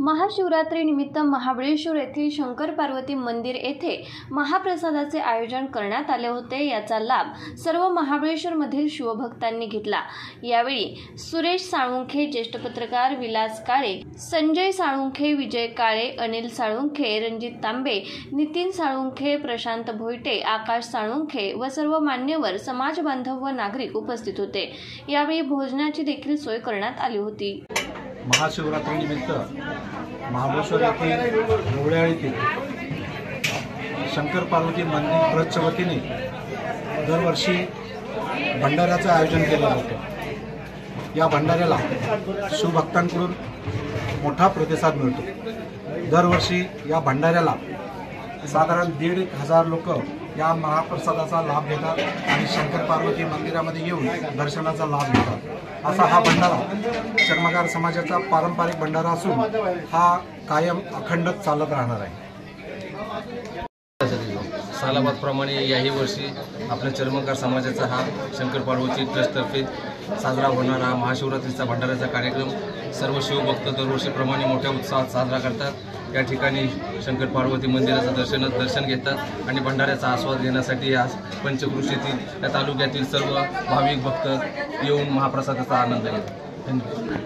महाशिवरात्रीनिमित्त महाबळेश्वर येथील शंकर पार्वती मंदिर येथे महाप्रसादाचे आयोजन करण्यात आले होते। याचा लाभ सर्व महाबळेश्वरमधील शिवभक्तांनी घेतला। यावेळी सुरेश साळुंखे, ज्येष्ठ पत्रकार विलास काळे, संजय साळुंखे, विजय काळे, अनिल साळुंखे, रणजित तांबे, नितीन साळुंखे, प्रशांत भोईटे, आकाश साळुंखे व सर्व मान्यवर, समाज बांधव व नागरिक उपस्थित होते। यावेळी भोजनाची देखील सोय करण्यात आली होती। महाशिवरात्रीनिमित्त महाबळेश्वर येथील रोवळ्याळी येथील शंकर पार्वती मंदिर ट्रस्टच्या वतीने दरवर्षी भंडाऱ्याचं आयोजन केलं जातं। या भंडाऱ्याला शिवभक्तांकडून मोठा प्रतिसाद मिळतो। दरवर्षी या भंडाऱ्याला साधारण 1,500 लोक या महाप्रसादाचा लाभ घेतात आणि शंकर पार्वती मंदिरामध्ये येऊन दर्शनाचा लाभ घेतात। असा हा भंडारा चर्मकार समाजाचा पारंपरिक भंडारा असून हा कायम अखंड चालत राहणार आहे। सालाबादप्रमाणे याही वर्षी आपल्या चर्मकार समाजाचा हा शंकर पार्वती ट्रस्टतर्फे साजरा होणारा महाशिवरात्रीचा भंडाऱ्याचा कार्यक्रम सर्व शिवभक्त दरवर्षीप्रमाणे मोठ्या उत्साहात साजरा करतात। या ठिकाणी शंकर पार्वती मंदिराचं दर्शन घेतात आणि भंडाऱ्याचा आस्वाद घेण्यासाठी या पंचक्रोशीतील या तालुक्यातील सर्व भाविक भक्त येऊन महाप्रसादाचा आनंद घेतात। धन्यवाद।